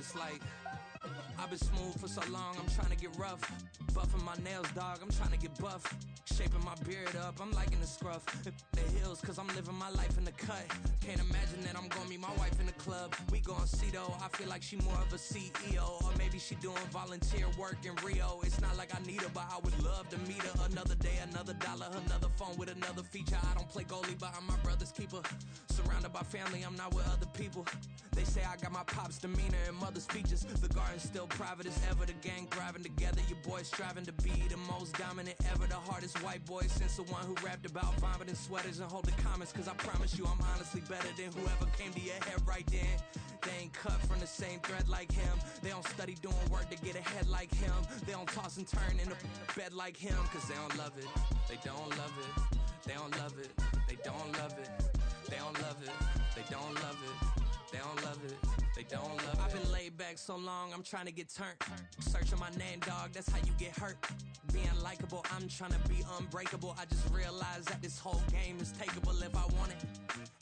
It's like I've been smooth for so long, I'm trying to get rough. Buffing my nails, dog, I'm trying to get buff. Shaping my beard up, I'm liking the scruff. The hills, cause I'm living my life in the cut. Can't imagine that I'm gonna meet my wife in the club. We gon' see though, I feel like she more of a CEO. Or maybe she doing volunteer work in Rio. It's not like I need her, but I would love to meet her. Another day, another dollar, another phone with another feature. I don't play goalie, but I'm my brother's keeper. Surrounded by family, I'm not with other people. They say I got my pop's demeanor and mother's features. The garden's still private as ever, the gang thriving together. Your boys striving to be the most dominant ever. The hardest white boy since the one who rapped about vomiting sweaters and holding comments. Cause I promise you I'm honestly better than whoever came to your head right then. They ain't cut from the same thread like him. They don't study doing work to get ahead like him. They don't toss and turn in the bed like him. Cause they don't love it, they don't love it. They don't love it, they don't love it. They don't love it, they don't love it. They don't love it, they don't love it. I've been laid back so long, I'm trying to get turned. Searching my name, dog, that's how you get hurt. Being likable, I'm trying to be unbreakable. I just realized that this whole game is takeable if I want it.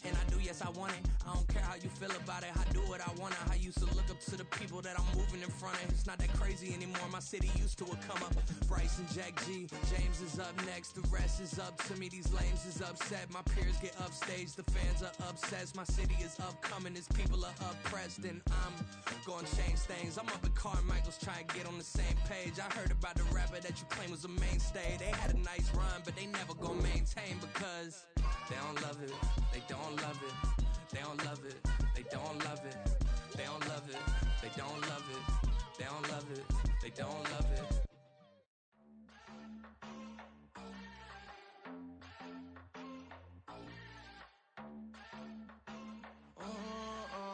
And I do, yes, I want it. I don't care how you feel about it, I do what I want it. I used to look up to the people that I'm moving in front of. It's not that crazy anymore, my city used to it come up. Bryce and Jack G, James is up next. The rest is up to me, these lames is upset. My peers get upstaged, the fans are obsessed. My city is upcoming, its people are oppressed. And I'm gonna change things. I'm up at Carmichael's trying to get on the same page. I heard about the rapper that you claim was a mainstay. They had a nice run, but they never gonna maintain because they don't love it, they don't love it, they don't love it, they don't love it, they don't love it, they don't love it, they don't love it, they don't love it.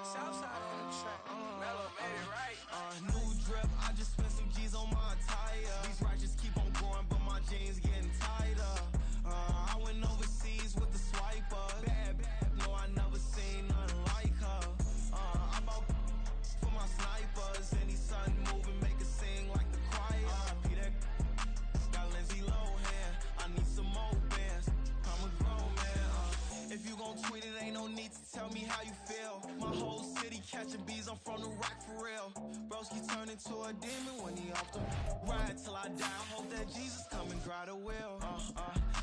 Southside on the track, Mellow made it right. New drip, I just spent some G's on my attire. These righteous keep on going, but my jeans getting tighter. I went overseas with the swiper. Bad, no, I never seen nothing like her. I bought for my snipers. Any son moving, make it sing like the choir. Peter got Lindsay Lohan. I need some more bands. I'm a grown man. If you gon' tweet it, ain't no need to tell me how you feel. My whole city catching bees, I'm from the rack for real. Broski turn into a demon when he off the ride till I die. I hope that Jesus come and grab the wheel.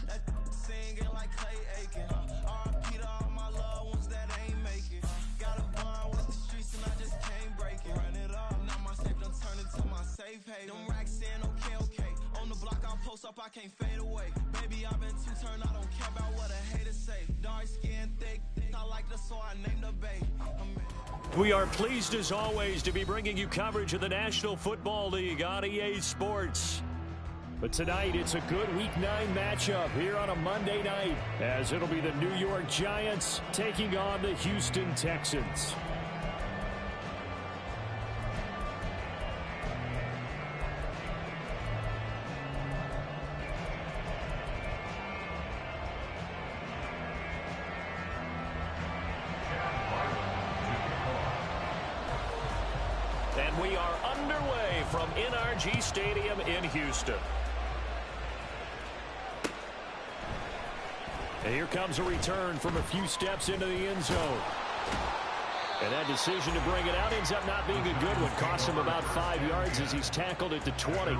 That singing like Clay Aiken. R.I.P. to all my loved ones that ain't make it. Got a bond with the streets and I just can't break it. Run it up, now my safe done turn into my safe haven. Them racks in, okay. On the block I'll post up, I can't fade away. Baby, I've been too turned, I don't care about what a hater say. Dark skin, thick, I like the so I named the babe. We are pleased as always to be bringing you coverage of the National Football League on EA Sports. But tonight it's a good Week 9 matchup here on a Monday night, as it'll be the New York Giants taking on the Houston Texans. And we are underway from NRG Stadium in Houston. And here comes a return from a few steps into the end zone. And that decision to bring it out ends up not being a good one. Costs him about 5 yards as he's tackled at the 20.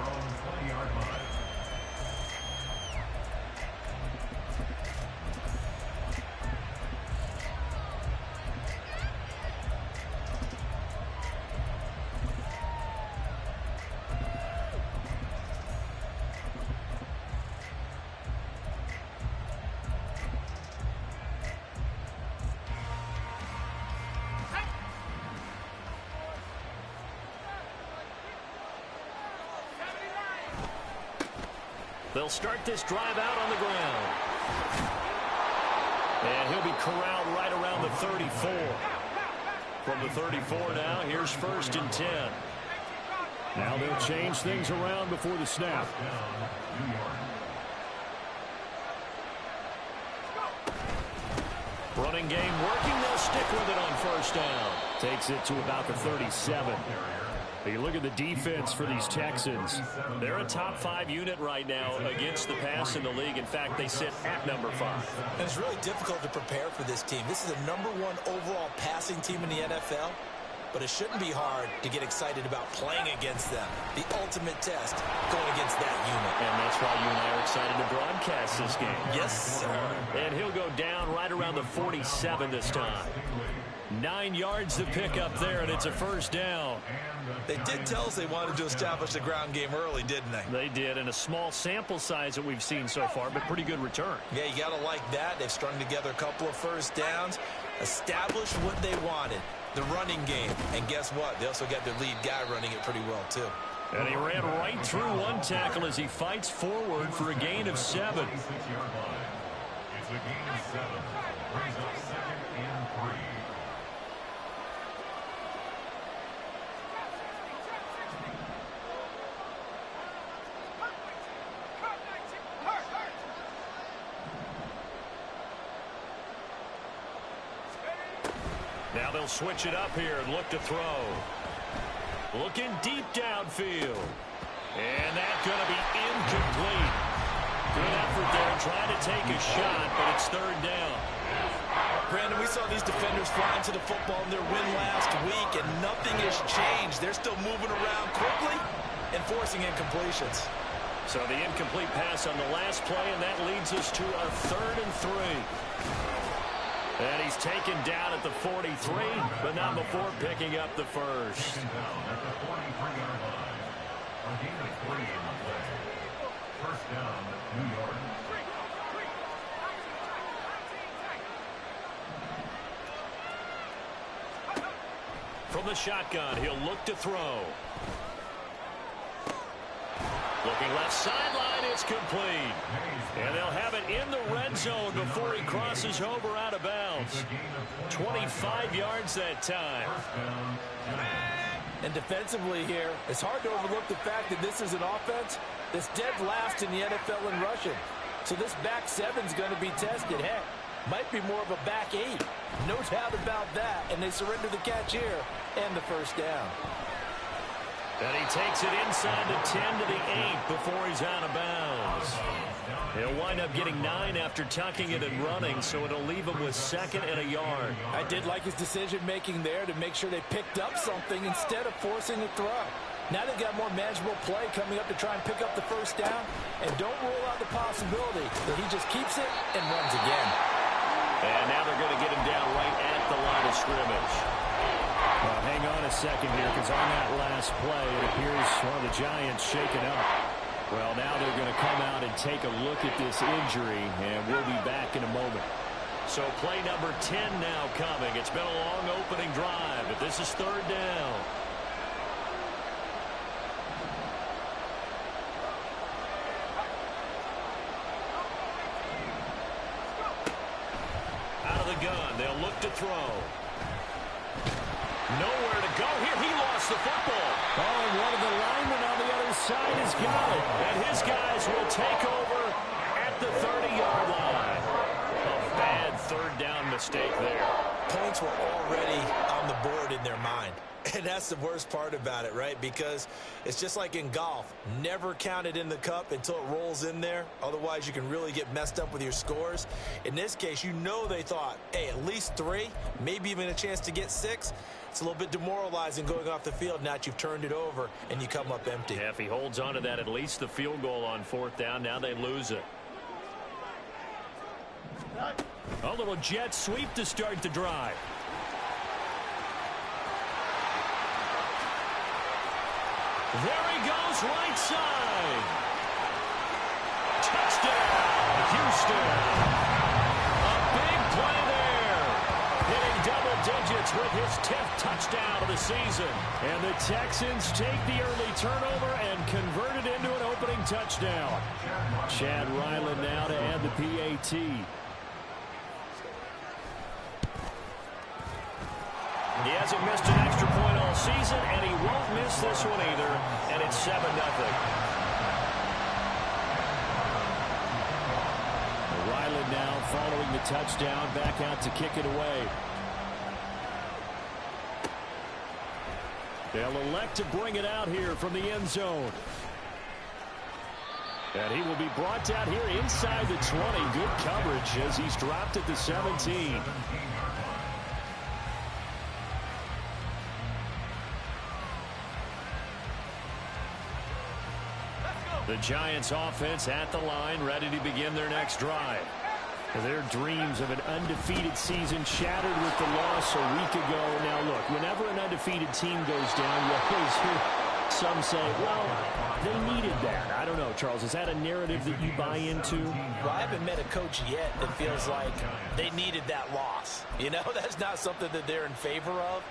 They'll start this drive out on the ground. And he'll be corralled right around the 34. From the 34 now, here's 1st and 10. Now they'll change things around before the snap. Running game working, they'll stick with it on 1st down. Takes it to about the 37. You look at the defense for these Texans. They're a top 5 unit right now against the pass in the league. In fact, they sit at number 5. And it's really difficult to prepare for this team. This is the #1 overall passing team in the NFL. but it shouldn't be hard to get excited about playing against them. The ultimate test going against that unit. And that's why you and I are excited to broadcast this game. Yes, sir. And he'll go down right around the 47 this time. 9 yards to pick up there, and it's a first down. They did tell us they wanted to establish the ground game early, didn't they? They did, and a small sample size that we've seen so far, but pretty good return. Yeah, you got to like that. They've strung together a couple of first downs, established what they wanted, the running game. And guess what? They also got their lead guy running it pretty well, too. And he ran right through one tackle as he fights forward for a gain of 7. It's a gain of 7. Brings up 2nd and 3. Now they'll switch it up here and look to throw. Looking deep downfield. And that's going to be incomplete. Good effort there trying to take a shot, but it's 3rd down. Brandon, we saw these defenders flying to the football in their win last week, and nothing has changed. They're still moving around quickly and forcing incompletions. So the incomplete pass on the last play, and that leads us to a 3rd and 3. And he's taken down at the 43, but not before picking up the first. At the 43-yard line. A gain of 3 in the play. First down, New York. From the shotgun, he'll look to throw. Looking left sideline, it's complete. And they'll have it in the red zone before he crosses over out of bounds. 25 yards that time. And defensively here, it's hard to overlook the fact that this is an offense that's dead last in the NFL in rushing. So this back 7's going to be tested. Heck, might be more of a back 8. No doubt about that. And they surrender the catch here and the first down. And he takes it inside the 10 to the 8 before he's out of bounds. He'll wind up getting 9 after tucking it and running, so it'll leave him with 2nd and a yard. I did like his decision-making there to make sure they picked up something instead of forcing a throw. Now they've got more manageable play coming up to try and pick up the first down, and don't rule out the possibility that he just keeps it and runs again. And now they're going to get him down right at the line of scrimmage. Well, hang on a second here, because on that last play, it appears one of the Giants shaken up. Well, now they're going to come out and take a look at this injury, and we'll be back in a moment. So play number 10 now coming. It's been a long opening drive, but this is 3rd down. Out of the gun, they'll look to throw. Nowhere to go here. He lost the football. Oh, and one of the linemen on the other side has got it. And his guys will take over at the 30-yard line. A bad 3rd down mistake there. Points were already on the board in their mind. And that's the worst part about it, right? Because it's just like in golf. Never count it in the cup until it rolls in there. Otherwise, you can really get messed up with your scores. In this case, you know they thought, hey, at least 3, maybe even a chance to get 6. It's a little bit demoralizing going off the field now that you've turned it over and you come up empty. Yeah, if he holds on to that, at least the field goal on 4th down. Now they lose it. A little jet sweep to start the drive. There he goes, right side. Touchdown, Houston. A big play there. Hitting double digits with his 10th touchdown of the season. And the Texans take the early turnover and convert it into an opening touchdown. Chad Ryland now to add the PAT. He hasn't missed an extra point all season, and he won't miss this one either, and it's 7-0. Ryland now following the touchdown, back out to kick it away. They'll elect to bring it out here from the end zone. And he will be brought down here inside the 20. Good coverage as he's dropped at the 17. The Giants offense at the line, ready to begin their next drive. Their dreams of an undefeated season shattered with the loss a week ago. Now look, whenever an undefeated team goes down, you always hear some say, well, they needed that. I don't know, Charles, is that a narrative that you buy into? Well, I haven't met a coach yet that feels like they needed that loss. You know, that's not something that they're in favor of.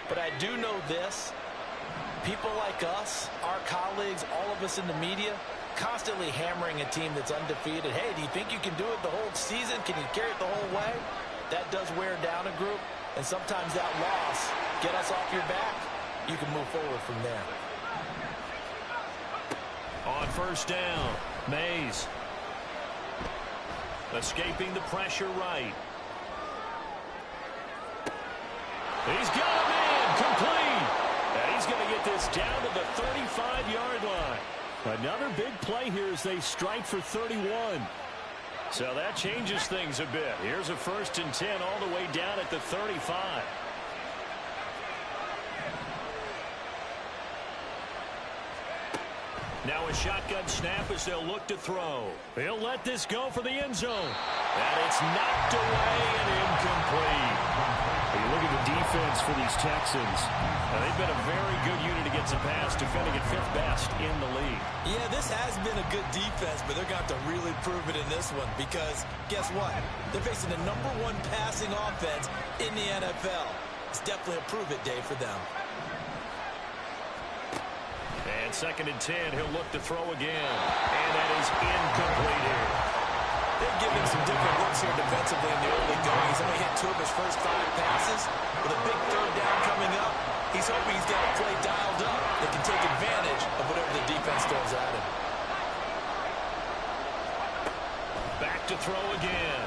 But I do know this. People like us, our colleagues, all of us in the media, constantly hammering a team that's undefeated. Hey, do you think you can do it the whole season? Can you carry it the whole way? That does wear down a group. And sometimes that loss, get us off your back, you can move forward from there. On first down, Mays. Escaping the pressure right. He's got him in, complete. And he's going to get this down to the 35-yard line. Another big play here as they strike for 31. So that changes things a bit. Here's a 1st and 10 all the way down at the 35. Now a shotgun snap as they'll look to throw. He'll let this go for the end zone. And it's knocked away and incomplete. You look at the defense for these Texans. They've been a very good unit against the pass, defending at 5th best in the league. Yeah, this has been a good defense, but they're going to have to really prove it in this one because guess what? They're facing the #1 passing offense in the NFL. It's definitely a prove-it day for them. And 2nd and 10, he'll look to throw again. And that is incomplete here. They've given some different looks here defensively in the early going. He's only hit 2 of his first 5 passes. With a big 3rd down coming up, he's hoping he's got a play dialed up that can take advantage of whatever the defense throws at him. Back to throw again.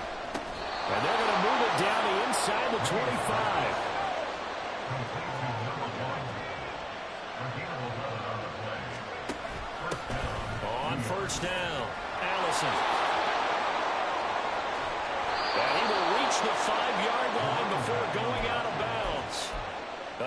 And they're going to move it down to inside the 25. On first down, Allison. And he will reach the 5-yard line before going out of bounds.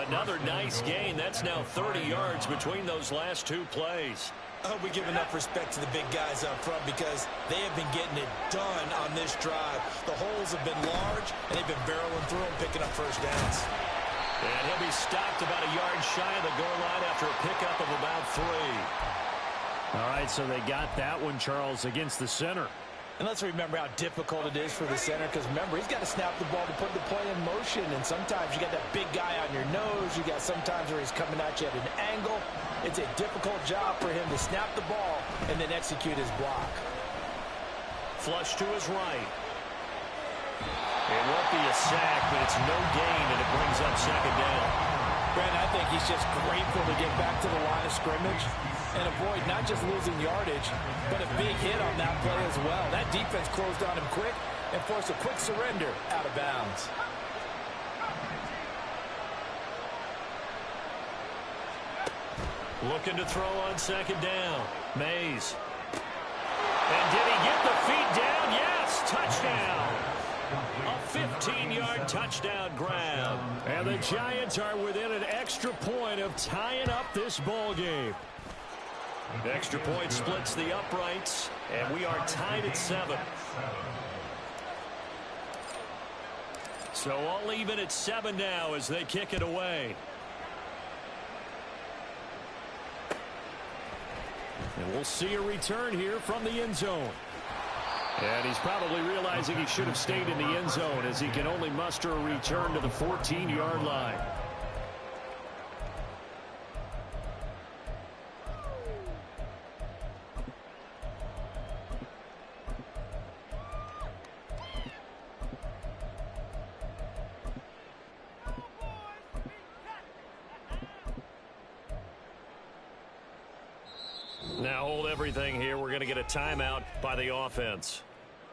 Another nice gain. That's now 30 yards between those last 2 plays. I hope we give enough respect to the big guys up front because they have been getting it done on this drive. The holes have been large, and they've been barreling through them, picking up first downs. And he'll be stopped about a yard shy of the goal line after a pickup of about 3. All right, so they got that one, Charles, against the center. And let's remember how difficult it is for the center because, remember, he's got to snap the ball to put the play in motion. And sometimes you got that big guy on your nose. You got sometimes where he's coming at you at an angle. It's a difficult job for him to snap the ball and then execute his block. Flush to his right. It won't be a sack, but it's no gain, and it brings up 2nd down. Brandon, I think he's just grateful to get back to the line of scrimmage and avoid not just losing yardage, but a big hit on that play as well. That defense closed on him quick and forced a quick surrender out of bounds. Looking to throw on 2nd down. Mays. And did he get the feet down? Yes, touchdown. A 15-yard touchdown grab. And the Giants are within an extra point of tying up this ball game. The extra point splits the uprights, and we are tied at 7. So all even at 7 now as they kick it away. And we'll see a return here from the end zone. And he's probably realizing he should have stayed in the end zone as he can only muster a return to the 14-yard line. Now hold everything here. We're going to get a timeout by the offense.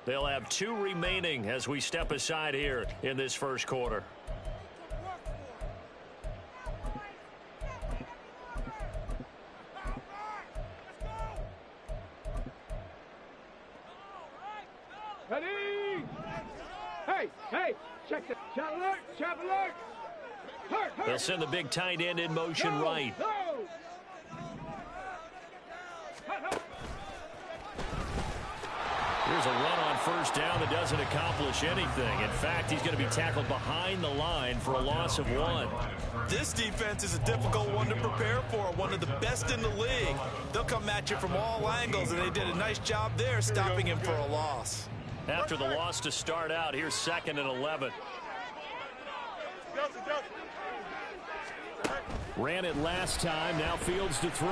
They'll have 2 remaining as we step aside here in this first quarter. Ready? Hey, check the chat alert. Hurt. They'll send the big tight end in motion right. Here's a run on first down that doesn't accomplish anything. In fact, he's going to be tackled behind the line for a loss of 1. This defense is a difficult one to prepare for, one of the best in the league. They'll come at you from all angles, and they did a nice job there stopping him for a loss. After the loss to start out, here's 2nd and 11. Ran it last time, now Fields to throw.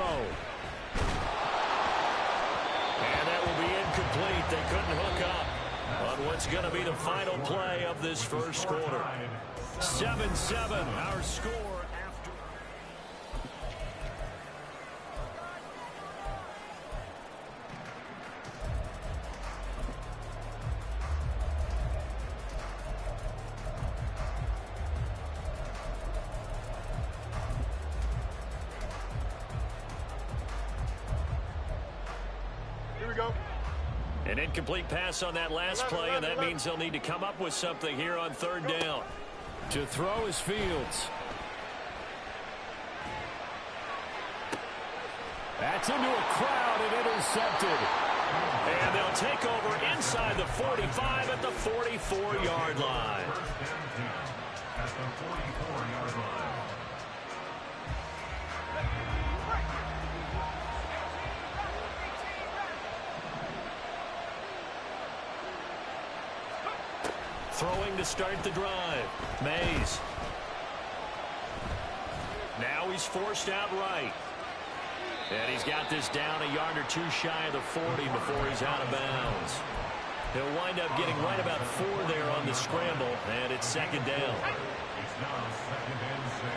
And that will be incomplete. They couldn't hook up on what's going to be the final play of this first quarter. 7-7, our score after. Here we go. An incomplete pass on that last play, and that means they'll need to come up with something here on 3rd down. To throw is Fields. That's into a crowd and intercepted. And they'll take over inside the 45 at the 44-yard line. At the 44-yard line. Throwing to start the drive. Mays. Now he's forced out right. And he's got this down a yard or two shy of the 40 before he's out of bounds. He'll wind up getting right about 4 there on the scramble, and it's 2nd down. It's now 2nd and 6.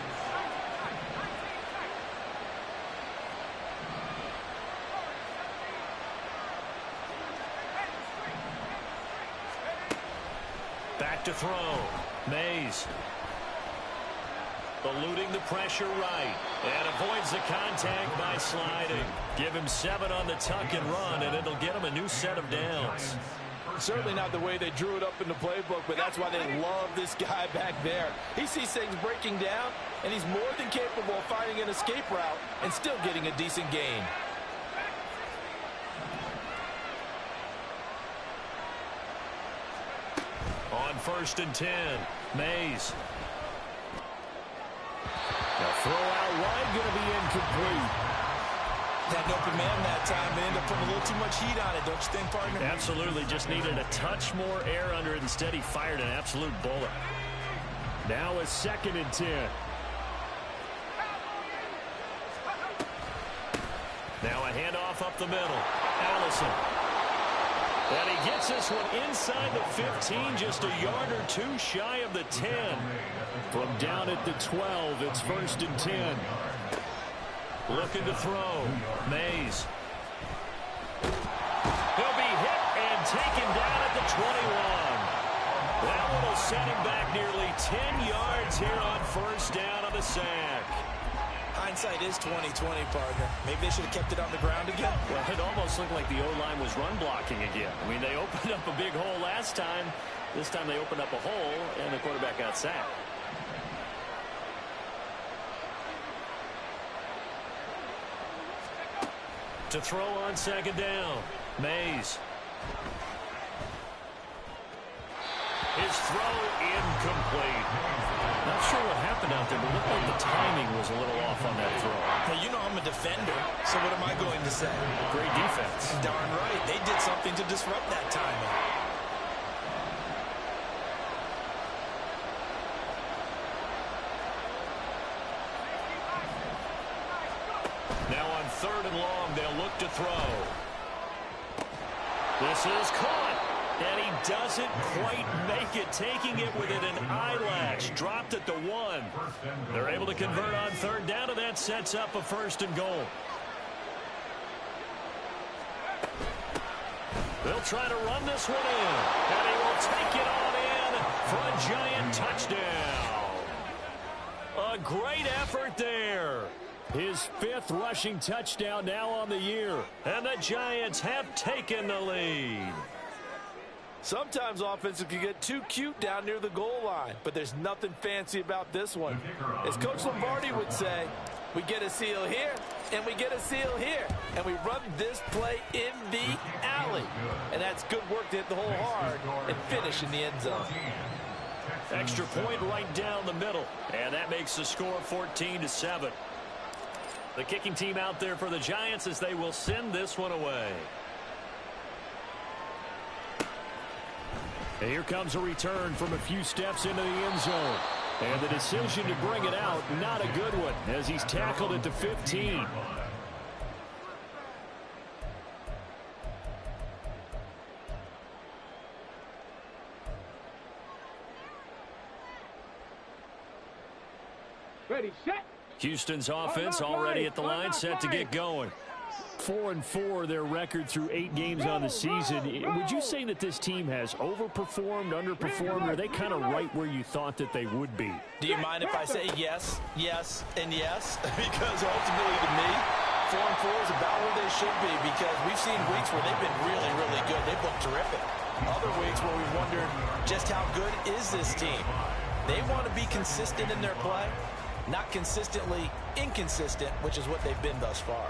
Back to throw. Mays. Eluding the pressure right. And avoids the contact by sliding. Give him 7 on the tuck and run, and it'll get him a new set of downs. Certainly not the way they drew it up in the playbook, but that's why they love this guy back there. He sees things breaking down, and he's more than capable of finding an escape route and still getting a decent gain. On 1st and 10, Mays. The throw out wide going to be incomplete. Had an open man that time, but ended up putting a little too much heat on it, don't you think, partner? Absolutely, just needed a touch more air under it. Instead, he fired an absolute bullet. Now a 2nd and 10. Now a handoff up the middle. Allison. And he gets this one inside the 15, just a yard or two shy of the 10. From down at the 12, it's 1st and 10. Looking to throw. Mays. He'll be hit and taken down at the 21. That one will set him back nearly 10 yards here on 1st down on the sack. Hindsight is 20/20, partner. Maybe they should have kept it on the ground again. Well, it almost looked like the O-line was run blocking again. I mean, they opened up a big hole last time. This time they opened up a hole, and the quarterback got sacked. To throw on 2nd down. Mays. His throw incomplete. Not sure what happened out there, but it looked like the timing was a little off on that throw. Now, you know I'm a defender, so what am I going to say? Great defense. Darn right. They did something to disrupt that timing. Now on 3rd and long, they'll look to throw. This is caught. And he doesn't quite make it, taking it within an eyelash. Dropped at the 1. They're able to convert on 3rd down, and that sets up a 1st and goal. They'll try to run this one in. And he will take it on in for a giant touchdown. A great effort there. His 5th rushing touchdown now on the year. And the Giants have taken the lead. Sometimes offenses can get too cute down near the goal line, but there's nothing fancy about this one. As Coach Lombardi would say, We get a seal here, and we get a seal here. And we run this play in the alley. And that's good work to hit the hole hard and finish in the end zone. Extra point right down the middle. And that makes the score 14-7. The kicking team out there for the Giants as they will send this one away. And here comes a return from a few steps into the end zone. And the decision to bring it out, not a good one, as he's tackled at the 15. Ready, set. Houston's offense already at the line, set to get going. 4-4 their record through 8 games on the season. Would you say that this team has overperformed, underperformed, or are they kind of right where you thought that they would be? Do you mind if I say yes, yes, and yes? Because ultimately to me, 4-4 is about where they should be, because we've seen weeks where they've been really, really good. They've looked terrific. Other weeks where we wondered just how good is this team. They want to be consistent in their play, not consistently inconsistent, which is what they've been thus far.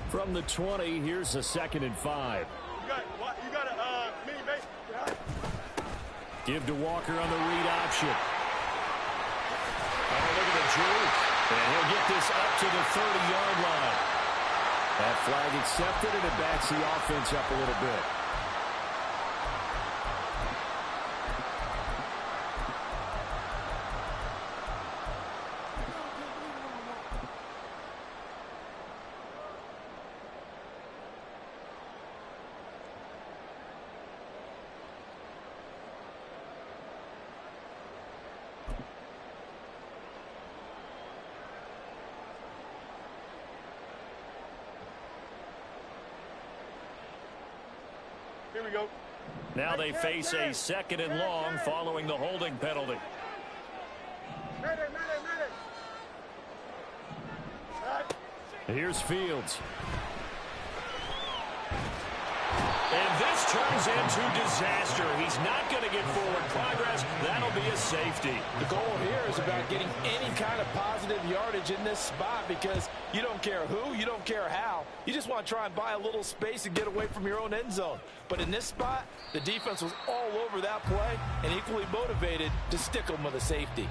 From the 20, here's a 2nd and 5. You got a mini base. Give to Walker on the read option. Oh, look at the juke. And he'll get this up to the 30-yard line. That flag accepted, and it backs the offense up a little bit. Here we go. Now they face a 2nd and long following the holding penalty. Here's Fields. And this turns into disaster. He's not going to get forward progress. That'll be a safety. The goal here is about getting any kind of positive yardage in this spot, because you don't care who, you don't care how. You just want to try and buy a little space and get away from your own end zone. But in this spot, the defense was all over that play and equally motivated to stick them with a safety.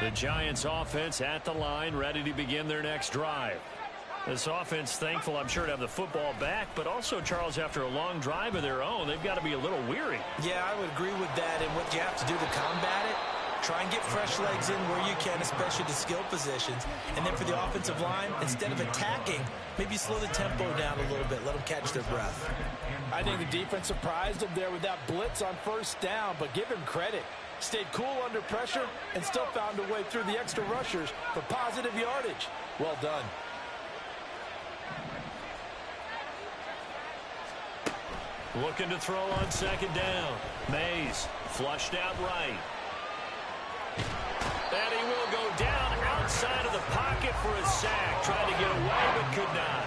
The Giants offense at the line, ready to begin their next drive. This offense thankful, I'm sure, to have the football back, but also, Charles, after a long drive of their own, they've got to be a little weary. Yeah, I would agree with that. And what you have to do to combat it, try and get fresh legs in where you can, especially the skill positions. And then for the offensive line, instead of attacking, maybe slow the tempo down a little bit, let them catch their breath. I think the defense surprised them there with that blitz on 1st down, but give him credit. Stayed cool under pressure and still found a way through the extra rushers for positive yardage. Well done. Looking to throw on 2nd down. Mays flushed out right. And he will go down outside of the pocket for a sack. Tried to get away but could not.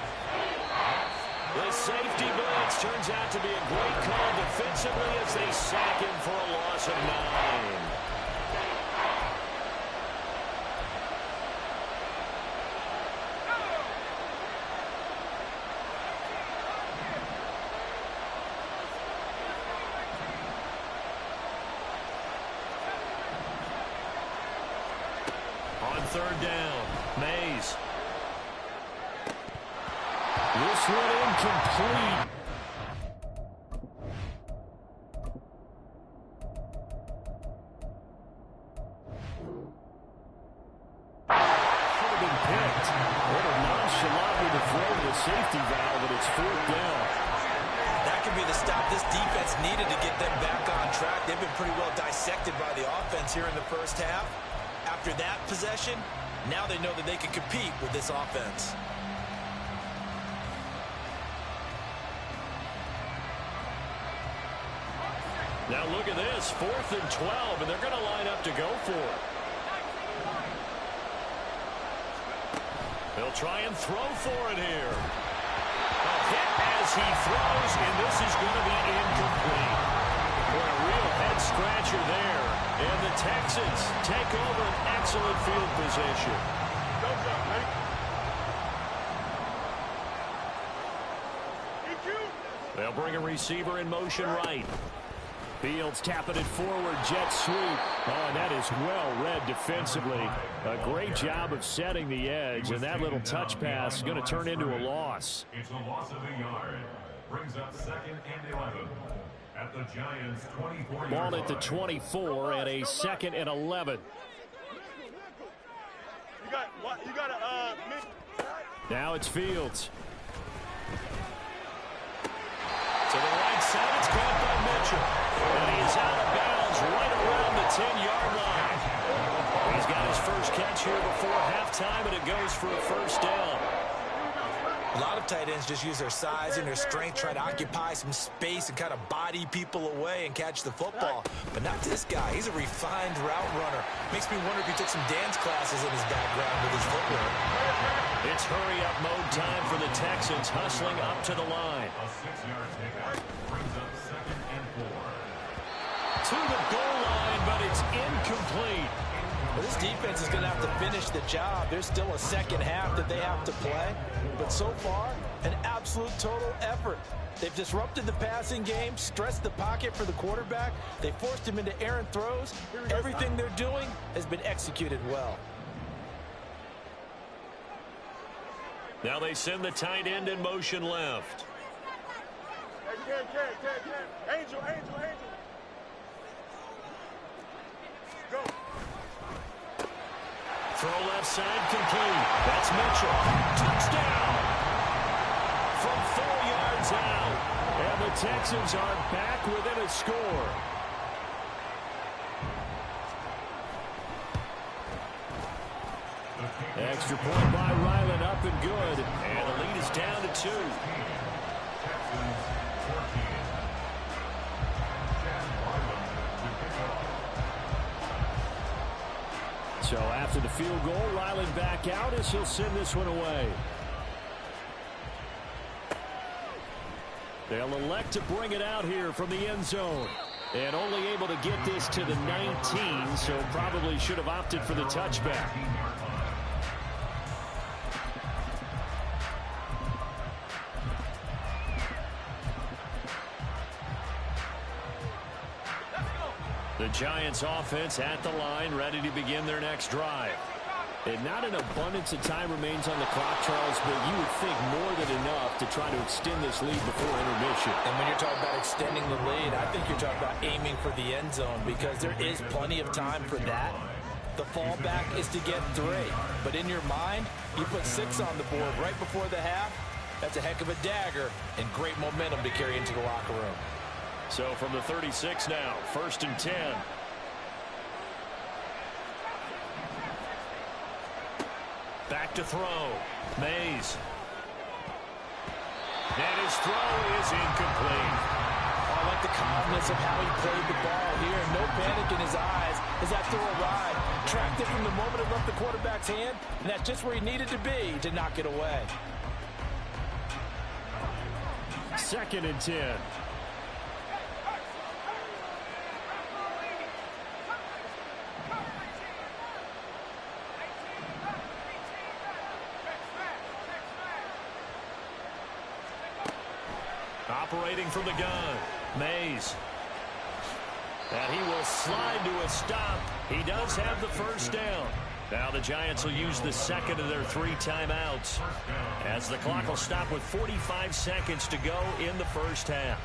The safety blitz turns out to be a great call defensively as they sack him for a loss of 9. On 3rd down, Mays. This one incomplete. Should have been picked. What a nonchalantly to throw to the safety valve, but it's 4th down. That could be the stop this defense needed to get them back on track. They've been pretty well dissected by the offense here in the 1st half. After that possession, now they know that they can compete with this offense. Now look at this, 4th and 12, and they're going to line up to go for it. They'll try and throw for it here. A hit as he throws, and this is going to be incomplete. For a real head-scratcher there. And the Texans take over an excellent field position. Go, man. They'll bring a receiver in motion right. Fields tapping it forward, jet sweep. Oh, and that is well read defensively. A great job of setting the edge, and that little touch pass is going to turn into a loss. It's a loss of a yard. Brings up 2nd and 11 at the Giants' 24-yard Ball line. at the 24 and a 2nd and 11. You got to Now it's Fields. To the right side, it's caught by Mitchell. And he's out of bounds right around the 10-yard line. He's got his first catch here before halftime, and it goes for a first down. A lot of tight ends just use their size and their strength, try to occupy some space and kind of body people away and catch the football. But not this guy. He's a refined route runner. Makes me wonder if he took some dance classes in his background with his footwork. It's hurry-up mode time for the Texans, hustling up to the line. A 6-yard pickup brings up 2nd and 4. To the goal line, but it's incomplete. Well, this defense is going to have to finish the job. There's still a second half that they have to play. But so far, an absolute total effort. They've disrupted the passing game, stressed the pocket for the quarterback. They forced him into errant throws. Everything they're doing has been executed well. Now they send the tight end in motion left. Angel. Go. Throw left side complete. That's Mitchell. Touchdown! From 4 yards out. And the Texans are back within a score. Extra point by Ryland, up and good. And the lead is down to 2. Texans 14. Chad Ryland to pick up. So after the field goal, Ryland back out as he'll send this one away. They'll elect to bring it out here from the end zone. And only able to get this to the 19, so probably should have opted for the touchback. The Giants offense at the line, ready to begin their next drive. And not an abundance of time remains on the clock, Charles, but you would think more than enough to try to extend this lead before intermission. And when you're talking about extending the lead, I think you're talking about aiming for the end zone because there is plenty of time for that. The fallback is to get 3. But in your mind, you put 6 on the board right before the half. That's a heck of a dagger and great momentum to carry into the locker room. So from the 36 now, 1st and 10. Back to throw. Mays. And his throw is incomplete. I like the calmness of how he played the ball here. No panic in his eyes as that throw arrived. Tracked it from the moment it left the quarterback's hand, and that's just where he needed to be to knock it away. 2nd and 10. Operating from the gun, Mays. And he will slide to a stop. He does have the first down. Now the Giants will use the second of their 3 timeouts as the clock will stop with 45 seconds to go in the first half.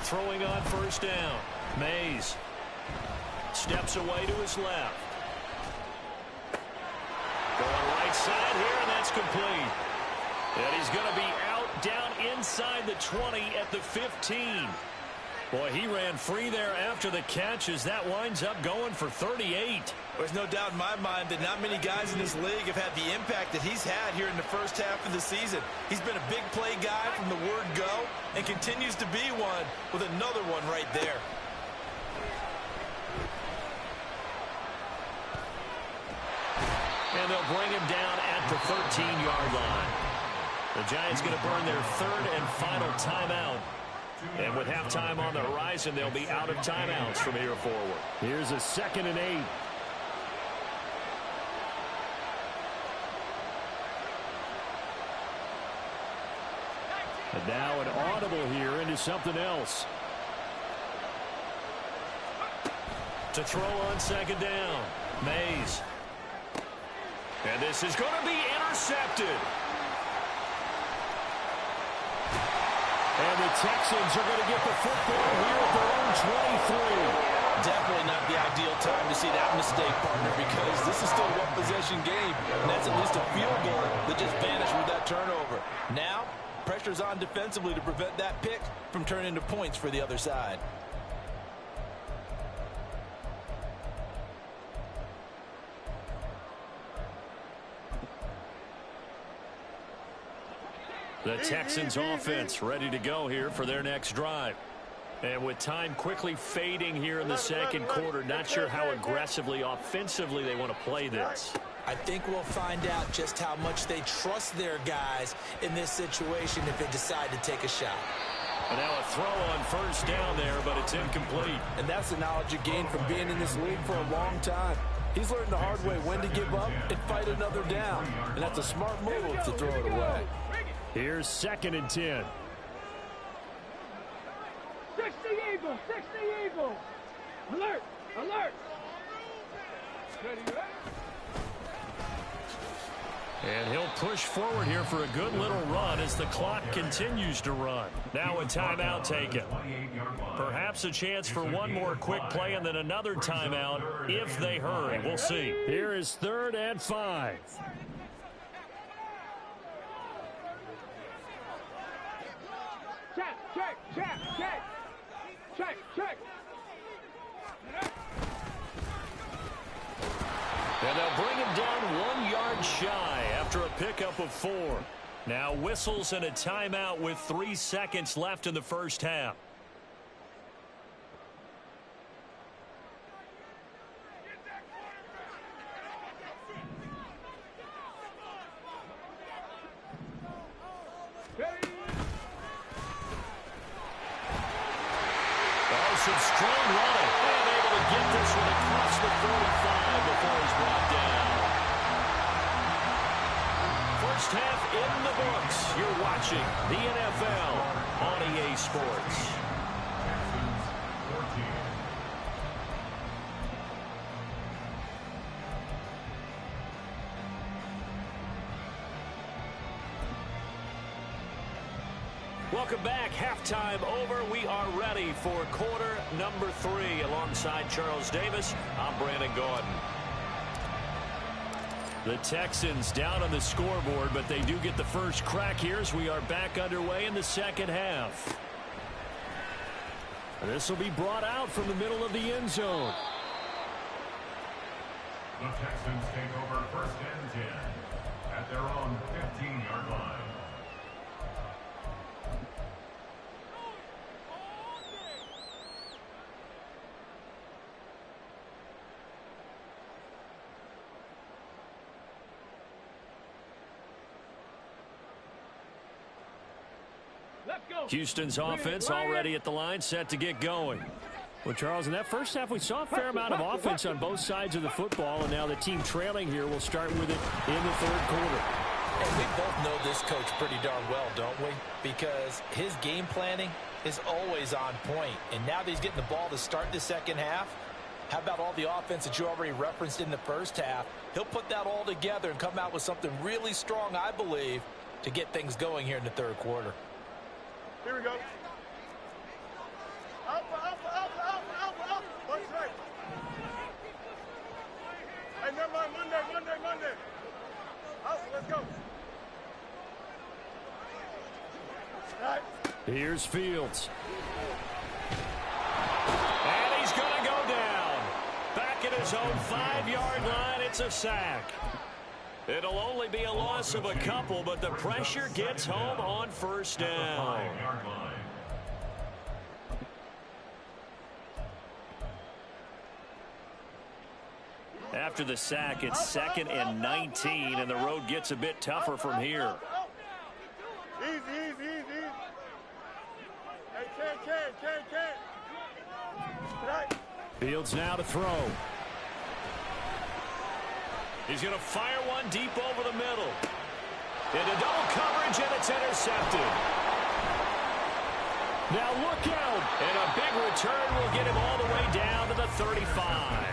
Throwing on first down, Mays steps away to his left. Going right side here, and that's complete. And he's going to be out down inside the 20 at the 15. Boy, he ran free there after the catch as that winds up going for 38. There's no doubt in my mind that not many guys in this league have had the impact that he's had here in the first half of the season. He's been a big play guy from the word go and continues to be one with another one right there. And they'll bring him down at the 13-yard line. The Giants going to burn their third and final timeout. And with halftime on the horizon, they'll be out of timeouts from here forward. Here's a 2nd and 8. And now an audible here into something else. To throw on 2nd down. Mays. And this is going to be intercepted. And the Texans are going to get the football here at their own 23. Definitely not the ideal time to see that mistake, partner, because this is still a one-possession game, and that's at least a field goal that just vanished with that turnover. Now, pressure's on defensively to prevent that pick from turning into points for the other side. The Texans offense ready to go here for their next drive. And with time quickly fading here in the second quarter, not sure how aggressively, offensively they want to play this. I think we'll find out just how much they trust their guys in this situation if they decide to take a shot. And now a throw on 1st down there, but it's incomplete. And that's the knowledge you gain from being in this league for a long time. He's learned the hard way when to give up and fight another down. And that's a smart move to throw it away. Here's 2nd and 10. 60 Eagles, 60 Eagles. Alert, alert. And he'll push forward here for a good little run as the clock continues to run. Now a timeout taken. Perhaps a chance for one more quick play and then another timeout if they hurry. We'll see. Here is 3rd and 5. Check, check, check, check. Check, check. And they'll bring him down 1 yard shy after a pickup of 4. Now whistles and a timeout with 3 seconds left in the first half. Some strong running. And able to get this one across the 45 before he's brought down. First half in the books. You're watching the NFL on EA Sports. Welcome back. Halftime over. We are ready for quarter number 3. Alongside Charles Davis, I'm Brandon Gordon. The Texans down on the scoreboard, but they do get the first crack here as we are back underway in the second half. And this will be brought out from the middle of the end zone. The Texans take over 1st and 10 at their own 15-yard line. Houston's offense already at the line, set to get going. Well, Charles, in that first half, we saw a fair amount of offense on both sides of the football, and now the team trailing here will start with it in the 3rd quarter. And we both know this coach pretty darn well, don't we? Because his game planning is always on point. And now that he's getting the ball to start the second half, how about all the offense that you already referenced in the first half? He'll put that all together and come out with something really strong, I believe, to get things going here in the 3rd quarter. Here we go. Up. What's right? Hey, never mind. Monday. Up, let's go. All right. Here's Fields. And he's going to go down. Back at his own 5-yard line, it's a sack. It'll only be a loss of a couple, but the pressure gets home on 1st down. After the sack, it's 2nd and 19, and the road gets a bit tougher from here. Easy. Hey, Ken. Fields now to throw. He's going to fire one deep over the middle. Into double coverage, and it's intercepted. Now look out. And a big return will get him all the way down to the 35.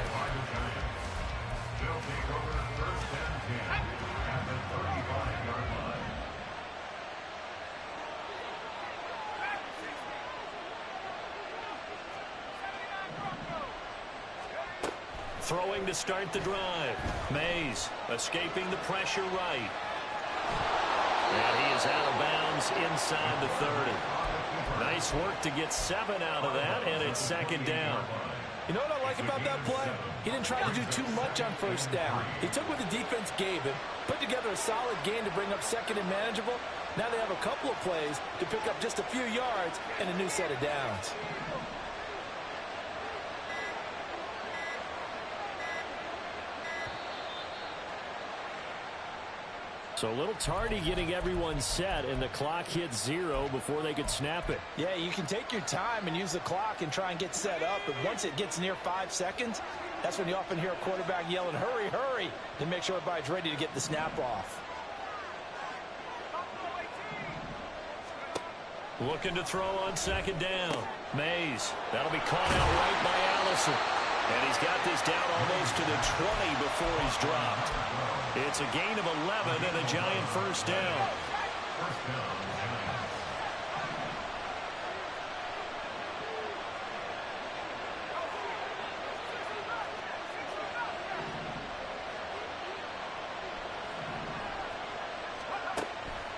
Throwing to start the drive. Mays escaping the pressure right. And he is out of bounds inside the 30. Nice work to get 7 out of that, and it's 2nd down. You know what I like about that play? He didn't try to do too much on 1st down. He took what the defense gave him, put together a solid gain to bring up 2nd and manageable. Now they have a couple of plays to pick up just a few yards and a new set of downs. So a little tardy getting everyone set, and the clock hits 0 before they could snap it. Yeah, you can take your time and use the clock and try and get set up, but once it gets near 5 seconds, that's when you often hear a quarterback yelling, hurry, hurry, to make sure everybody's ready to get the snap off. Looking to throw on 2nd down. Mays. That'll be caught out right by Allison. And he's got this down almost to the 20 before he's dropped. It's a gain of 11 and a Giant 1st down.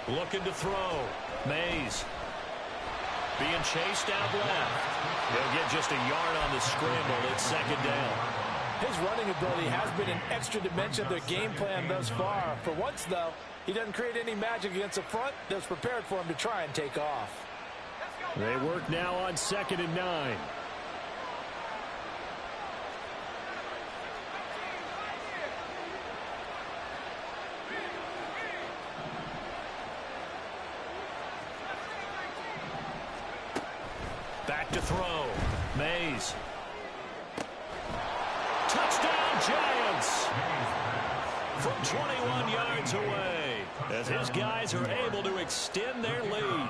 Looking to throw. Mays. Being chased out left. He'll get just a yard on the scramble. It's 2nd down. His running ability has been an extra dimension of their game plan thus far. For once, though, he doesn't create any magic against the front that's prepared for him to try and take off. They work now on 2nd and 9. Back to throw. Mays. Touchdown, Giants! From 21 yards away, as his guys are able to extend their lead.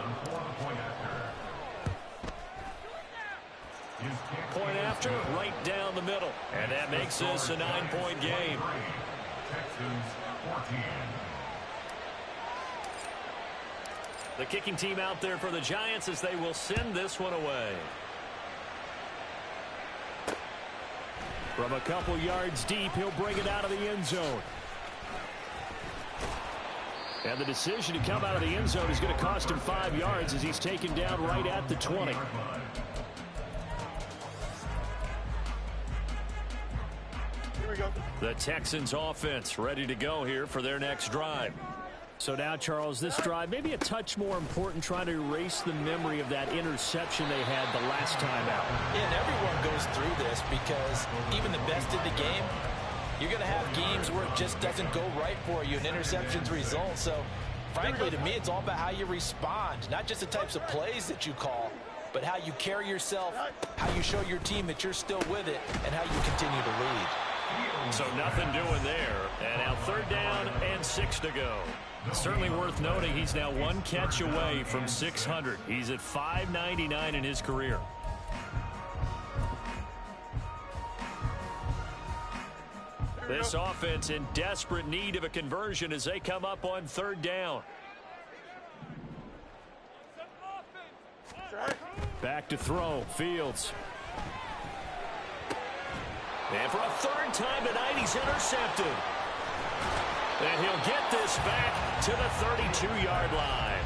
Point after, right down the middle. And that makes this a 9-point game. The kicking team out there for the Giants as they will send this one away. From a couple yards deep, he'll bring it out of the end zone. And the decision to come out of the end zone is going to cost him 5 yards as he's taken down right at the 20. Here we go. The Texans offense ready to go here for their next drive. So now, Charles, this drive maybe a touch more important, trying to erase the memory of that interception they had the last time out. Yeah, and everyone goes through this because even the best in the game, you're going to have games where it just doesn't go right for you and interceptions result. So, frankly, to me, it's all about how you respond, not just the types of plays that you call, but how you carry yourself, how you show your team that you're still with it, and how you continue to lead. So nothing doing there. And now 3rd down and 6 to go. Certainly worth noting he's now 1 catch away from 600. He's at 599 in his career. This offense in desperate need of a conversion as they come up on 3rd down. Back to throw. Fields. And for a 3rd time tonight, he's intercepted. And he'll get this back to the 32-yard line.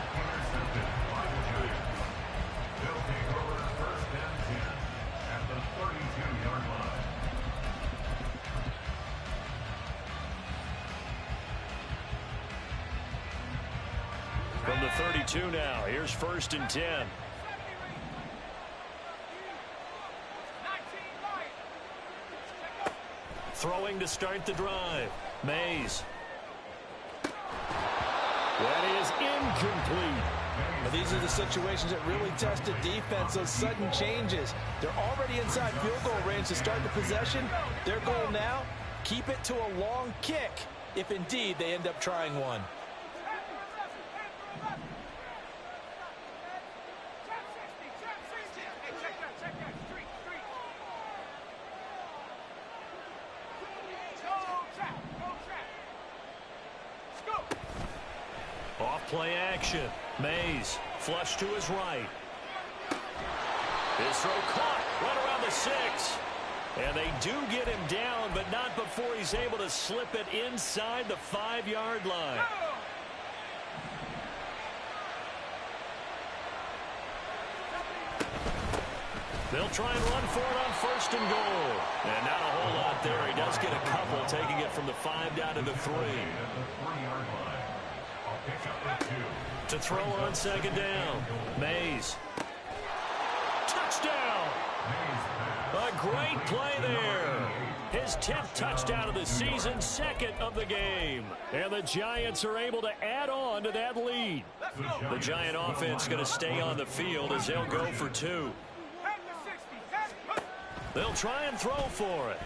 They'll take over 1st and 10 at the 32-yard line. From the 32 now, here's 1st and 10. Throwing to start the drive. Mays. That is incomplete. Well, these are the situations that really test a defense, those sudden changes. They're already inside field goal range to start the possession. Their goal now, keep it to a long kick, if indeed they end up trying one. Play action. Mays, flush to his right. His throw caught right around the 6. And they do get him down, but not before he's able to slip it inside the 5-yard line. They'll try and run for it on 1st and goal. And not a whole lot there. He does get a couple, taking it from the 5 down to the 3. To throw on 2nd down. Mays. Touchdown! A great play there. His 10th touchdown of the season, 2nd of the game. And the Giants are able to add on to that lead. The Giant offense going to stay on the field as they'll go for 2. They'll try and throw for it.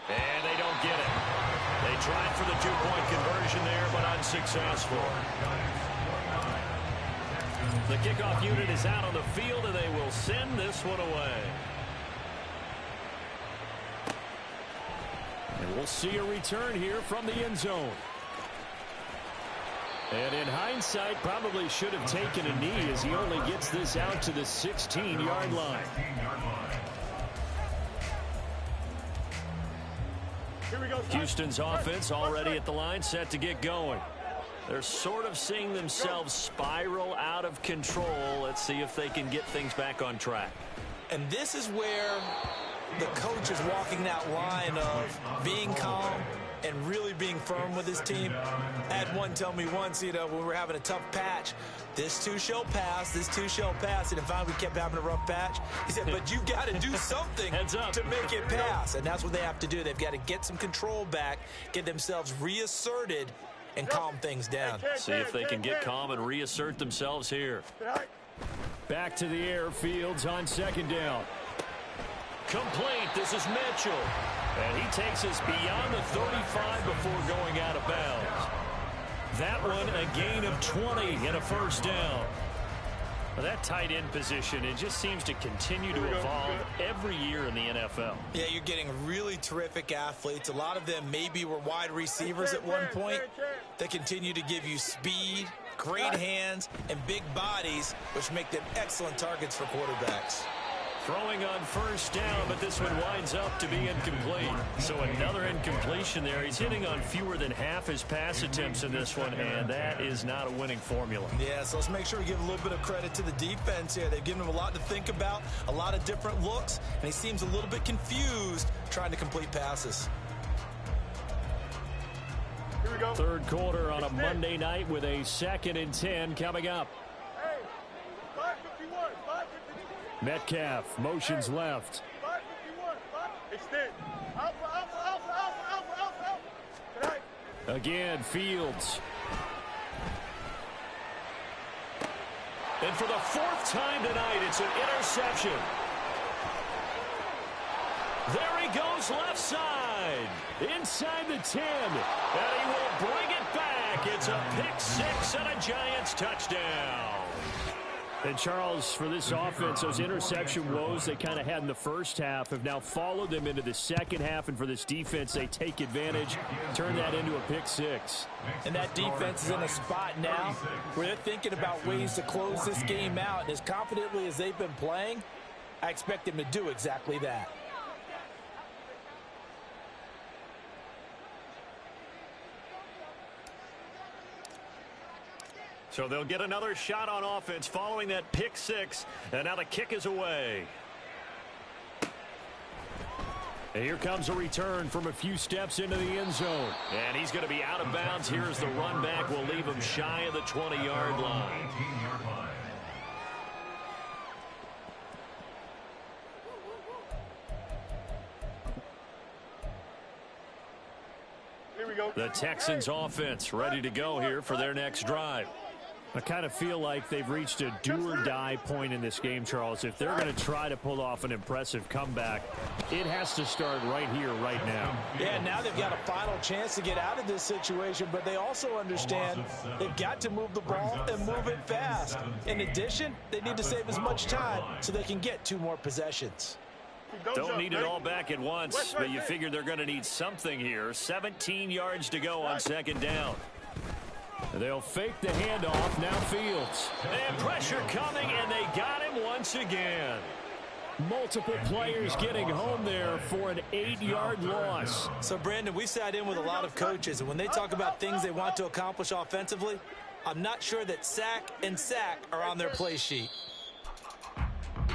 And they don't get it. They tried for the 2-point conversion there, but unsuccessful. The kickoff unit is out on the field, and they will send this one away. And we'll see a return here from the end zone. And in hindsight, probably should have taken a knee as he only gets this out to the 16-yard line. Houston's offense already at the line, set to get going. They're sort of seeing themselves spiral out of control. Let's see if they can get things back on track. And this is where the coach is walking that line of being calm and really being firm with his team. I had one tell me once, when we were having a tough patch, this too shall pass, this too shall pass. And if we kept having a rough patch, he said, but you got to do something to make it pass. And that's what they have to do. They've got to get some control back, get themselves reasserted, and calm things down. See if they can get calm and reassert themselves here. Back to the air, Fields on 2nd down. Complete. This is Mitchell. And he takes us beyond the 35 before going out of bounds. That one a gain of 20 and a 1st down. Well, that tight end position, it just seems to continue to evolve every year in the NFL. Yeah, you're getting really terrific athletes. A lot of them maybe were wide receivers at one point. They continue to give you speed, great hands, and big bodies, which make them excellent targets for quarterbacks. Throwing on 1st down, but this one winds up to be incomplete. So another incompletion there. He's hitting on fewer than half his pass attempts in this one, and that is not a winning formula. Yeah, so let's make sure we give a little bit of credit to the defense here. They've given him a lot to think about, a lot of different looks, and he seems a little bit confused trying to complete passes. Here we go. 3rd quarter on a Monday night with a 2nd and 10 coming up. Hey, 551, 552. Metcalf motions left. 551, extend. Alpha. Tonight. Again, Fields. And for the 4th time tonight, it's an interception. There he goes left side. Inside the 10. And he will bring it back. It's a pick 6 and a Giants touchdown. And, Charles, for this offense, those interception woes they kind of had in the first half have now followed them into the second half. And for this defense, they take advantage, turn that into a pick 6. And that defense is in a spot now where they're thinking about ways to close this game out. And as confidently as they've been playing, I expect them to do exactly that. So they'll get another shot on offense following that pick 6. And now the kick is away. And here comes a return from a few steps into the end zone. And he's going to be out of bounds. Here's the run back. Will leave him shy of the 20-yard line. The Texans offense ready to go here for their next drive. I kind of feel like they've reached a do-or-die point in this game, Charles. If they're going to try to pull off an impressive comeback, it has to start right here, right now. Yeah, now they've got a final chance to get out of this situation, but they also understand they've got to move the ball and move it fast. In addition, they need to save as much time so they can get 2 more possessions. Don't need it all back at once, but you figure they're going to need something here. 17 yards to go on second down. They'll fake the handoff. Now Fields. And pressure coming, and they got him once again. Multiple players getting home there for an 8-yard loss. So, Brandon, we sat in with a lot of coaches, and when they talk about things they want to accomplish offensively, I'm not sure that sack and sack are on their play sheet.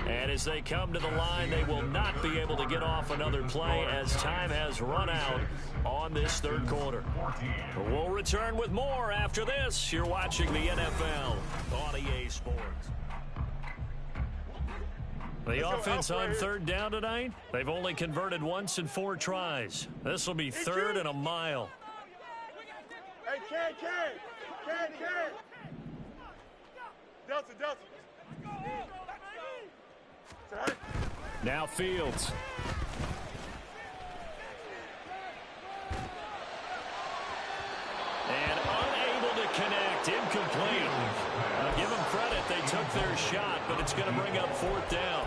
And as they come to the line, they will not be able to get off another play as time has run out on this third quarter. We'll return with more after this. You're watching the NFL on EA Sports. The offense on third down tonight, they've only converted once in 4 tries. This will be 3rd and a mile. Hey, Ken. Delta. Now Fields. And unable to connect. Incomplete. Give them credit. They took their shot, but it's going to bring up 4th down.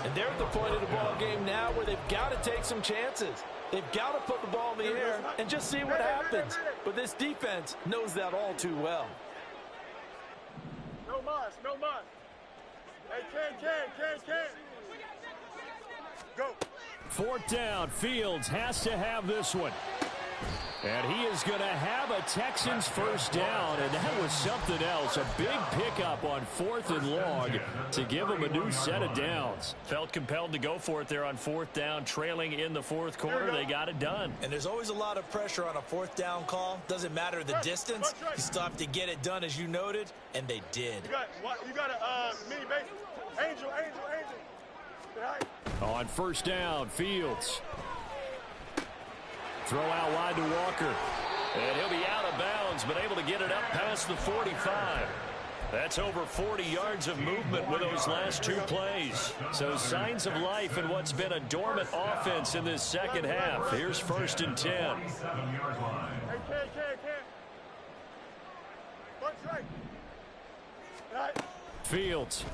And they're at the point of the ball game now where they've got to take some chances. They've got to put the ball in the air and just see what happens. But this defense knows that all too well. No mas. Hey, Ken. Go. 4th down. Fields has to have this one. And he is going to have a Texans first down, and that was something else. A big pickup on 4th and long to give him a new set of downs. Felt compelled to go for it there on 4th down, trailing in the 4th quarter. They got it done. And there's always a lot of pressure on a 4th down call. Doesn't matter the distance. You still have to get it done, as you noted, and they did. You got a mini base. Angel. On first down, Fields. Throw out wide to Walker. And he'll be out of bounds, but able to get it up past the 45. That's over 40 yards of movement with those last 2 plays. So signs of life in what's been a dormant offense in this second half. Here's 1st and 10. Hey, Ken. One strike. Right. Fields.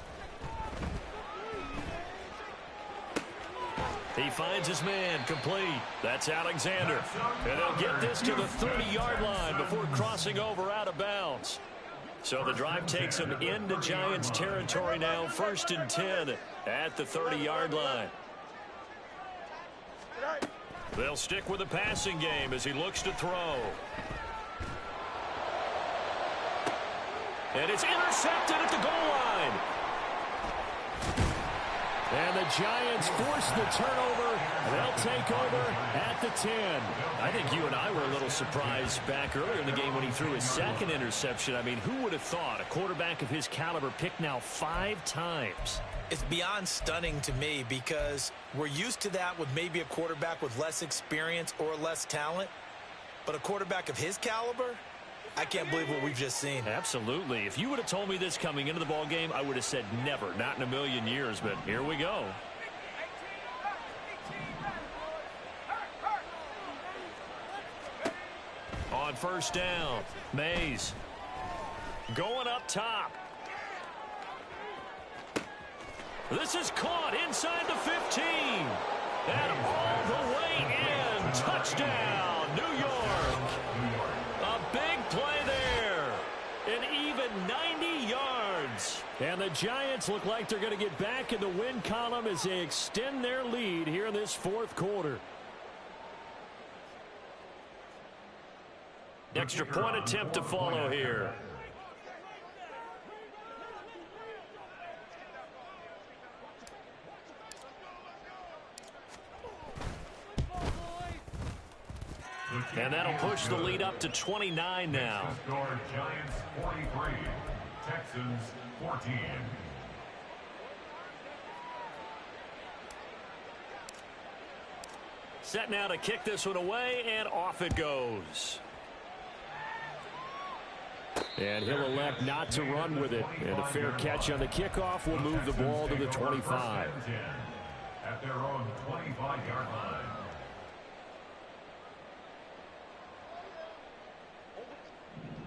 He finds his man, complete. That's Alexander. And they'll get this to the 30-yard line before crossing over out of bounds. So the drive takes them into Giants territory now. 1st and 10 at the 30-yard line. They'll stick with the passing game as he looks to throw. And it's intercepted at the goal line. And the Giants force the turnover. They'll take over at the 10. I think you and I were a little surprised back earlier in the game when he threw his 2nd interception. I mean, who would have thought a quarterback of his caliber picked now 5 times? It's beyond stunning to me because we're used to that with maybe a quarterback with less experience or less talent. But a quarterback of his caliber, I can't believe what we've just seen. Absolutely. If you would have told me this coming into the ball game, I would have said never, not in a million years. But here we go. On first down, Mays going up top. This is caught inside the 15. And all the way in. Touchdown, New York. A big play there. An even 90 yards. And the Giants look like they're going to get back in the win column as they extend their lead here in this 4th quarter. Extra point attempt to follow here. And that'll push the lead up to 29 now. Giants 43, Texans 14. set now to kick this one away, and off it goes. And he'll elect not to run with it. And a fair catch on the kickoff will move the ball to the 25. At their own 25-yard line.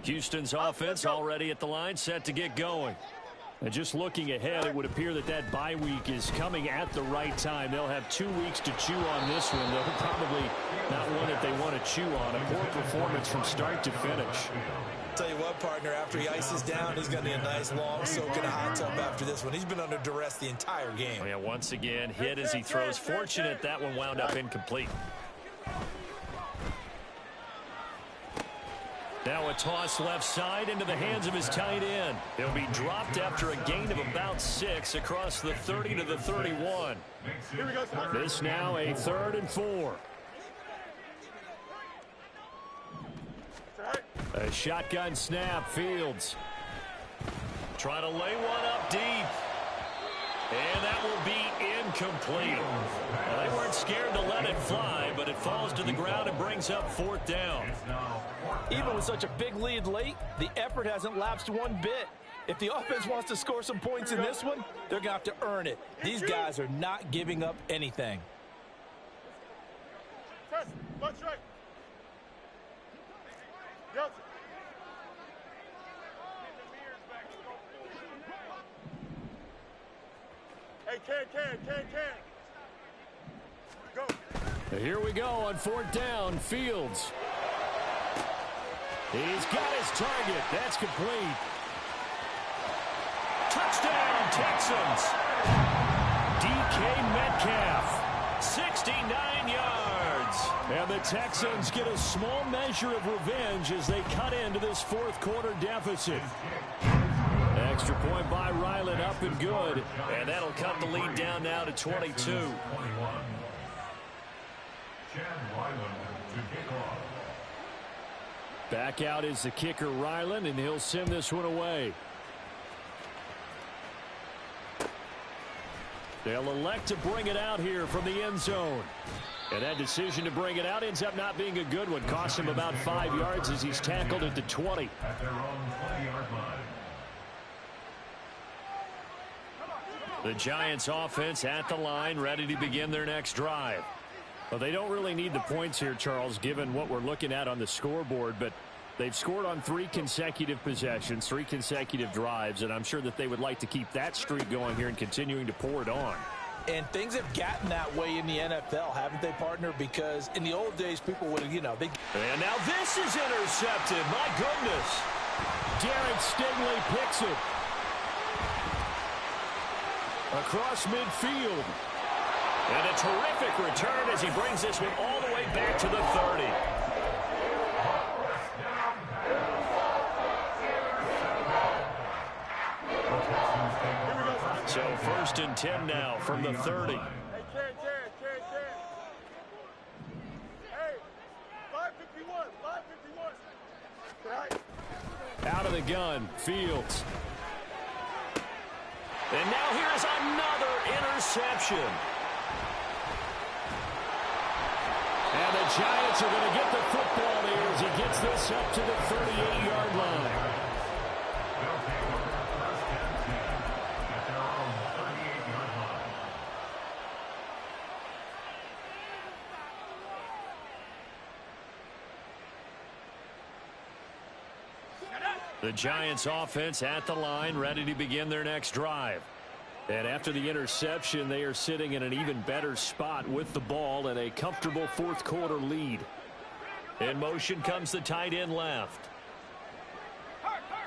Houston's offense already at the line, set to get going. And just looking ahead, it would appear that that bye week is coming at the right time. They'll have 2 weeks to chew on this one. They'll probably not one that they want to chew on. A poor performance from start to finish. Tell you what, partner, after he ices down, he's going to need a nice long soak in a hot tub after this one. He's been under duress the entire game. Oh, yeah, once again, hit as he throws. Fortunate that one wound up incomplete. Now a toss left side into the hands of his tight end. He'll be dropped after a gain of about 6 across the 30 to the 31. This now a 3rd and 4. A shotgun snap. Fields trying to lay one up deep. And that will be incomplete. Well, they weren't scared to let it fly, but it falls to the ground and brings up 4th down. Even with such a big lead late, the effort hasn't lapsed one bit. If the offense wants to score some points in this one, they're going to have to earn it. These guys are not giving up anything. Hey, can. Go. Here we go on 4th down. Fields. He's got his target. That's complete. Touchdown, Texans. DK Metcalf, 69 yards. And the Texans get a small measure of revenge as they cut into this 4th quarter deficit. Extra point by Ryland, up and good. And that'll cut the lead down now to 22. Chad Ryland to kick off. Back out is the kicker, Ryland, and he'll send this one away. They'll elect to bring it out here from the end zone. And that decision to bring it out ends up not being a good one. Costs him about 5 yards as he's tackled at the 20. At their own 20-yard line. The Giants offense at the line, ready to begin their next drive. Well, they don't really need the points here, Charles, given what we're looking at on the scoreboard, but they've scored on 3 consecutive possessions, 3 consecutive drives, and I'm sure that they would like to keep that streak going here and continuing to pour it on. And things have gotten that way in the NFL, haven't they, partner? Because in the old days, people would, And now this is intercepted. My goodness. Derek Stingley picks it across midfield. And a terrific return as he brings this one all the way back to the 30. So 1st and 10 now from the 30. Hey, Ken. Hey, 551. Out of the gun, Fields. And now here is another interception. And the Giants are going to get the football here as he gets this up to the 38-yard line. They'll take over first and 10 at their own 38-yard line. The Giants offense at the line, ready to begin their next drive. And after the interception, they are sitting in an even better spot with the ball and a comfortable 4th quarter lead. In motion comes the tight end left.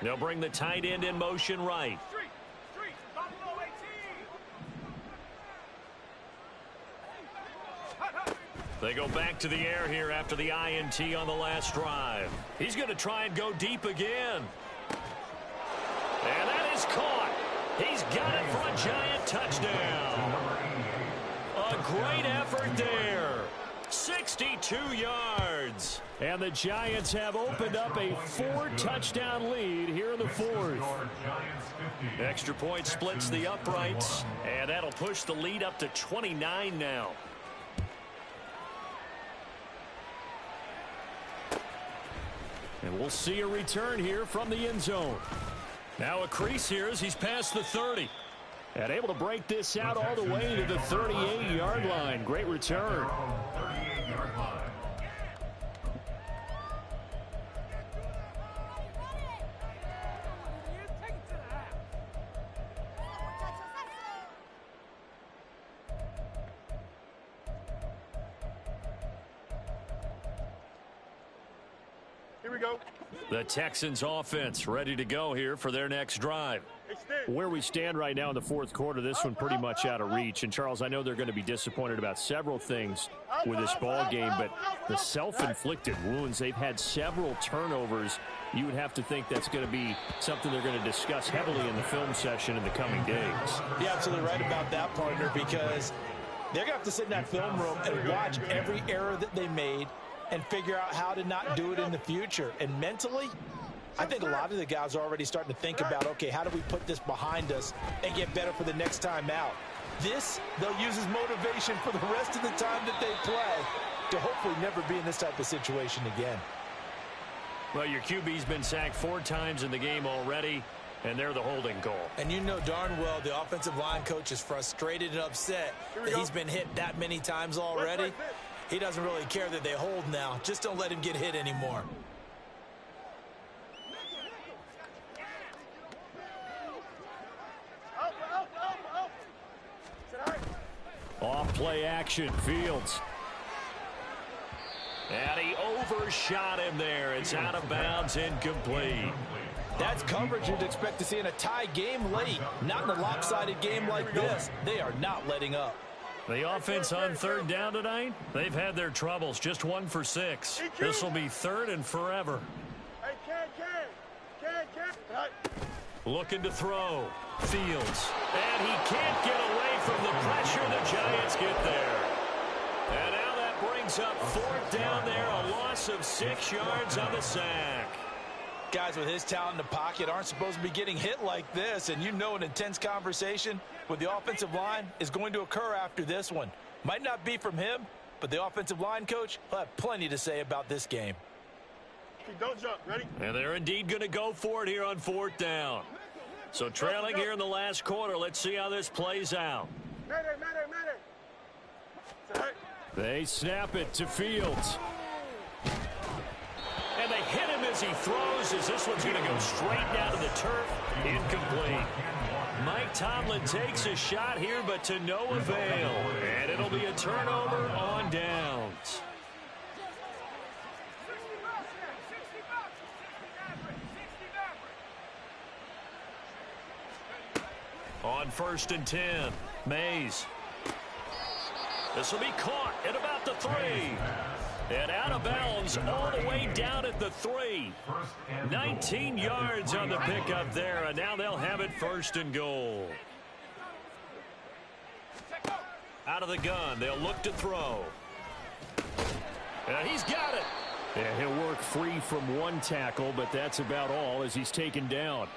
They'll bring the tight end in motion right. They go back to the air here after the INT on the last drive. He's going to try and go deep again. And that is caught. He's got it for a Giant touchdown. A great effort there. 62 yards. And the Giants have opened up a 4-touchdown lead here in the 4th. Extra point splits the uprights, and that'll push the lead up to 29 now. And we'll see a return here from the end zone. Now a crease here as he's past the 30. And able to break this out all the way to the 38-yard line. Great return. 38-yard line. Here we go. The Texans offense ready to go here for their next drive. Extend. Where we stand right now in the fourth quarter, this one pretty much out of reach. And, Charles, I know they're going to be disappointed about several things with this ball game, but the self-inflicted wounds, they've had several turnovers. You would have to think that's going to be something they're going to discuss heavily in the film session in the coming days. You're absolutely right about that, partner, because they're going to have to sit in that film room and watch every error that they made and figure out how to not do it in the future. And mentally, I think a lot of the guys are already starting to think about, okay, how do we put this behind us and get better for the next time out? This, they'll use as motivation for the rest of the time that they play to hopefully never be in this type of situation again. Well, your QB's been sacked 4 times in the game already, and they're the holding call. And you know darn well the offensive line coach is frustrated and upset that he's been hit that many times already. He doesn't really care that they hold now. Just don't let him get hit anymore. Off play action, Fields. And he overshot him there. It's out of bounds, incomplete. That's coverage you'd expect to see in a tie game late. Not in a lopsided game like this. They are not letting up. The offense on third down tonight, they've had their troubles. Just 1 for 6. This will be third and forever. Hey, Looking to throw. Fields. And he can't get away from the pressure. The Giants get there. And now that brings up 4th down there. A loss of 6 yards on the sack. Guys with his talent in the pocket aren't supposed to be getting hit like this. And you know an intense conversation with the offensive line is going to occur after this one. Might not be from him, but the offensive line coach will have plenty to say about this game. don't jump. Ready? And they're indeed going to go for it here on 4th down. So trailing here in the last quarter. Let's see how this plays out. They snap it to Fields. And they hit him as he throws, as this one's going to go straight down to the turf. Incomplete. Mike Tomlin takes a shot here, but to no avail. And it'll be a turnover on downs. On 1st and 10, Mays. This will be caught at about the 3. And out of bounds all the way down at the 3. 19 yards on the pickup there, and now they'll have it 1st and goal. Out of the gun, they'll look to throw. And he's got it. Yeah, he'll work free from 1 tackle, but that's about all as he's taken down.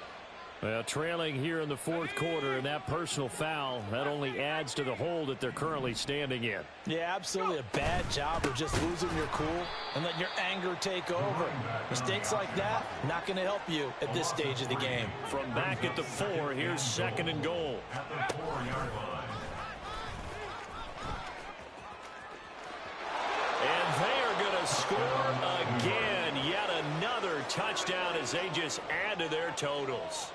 Well, trailing here in the 4th quarter, and that personal foul, that only adds to the hole that they're currently standing in. Yeah, absolutely a bad job of just losing your cool and letting your anger take over. Mistakes like that, not going to help you at this stage of the game. From back at the 4, here's 2nd and goal. At the 4-yard line. And they are going to score again. Yet another touchdown as they just add to their totals.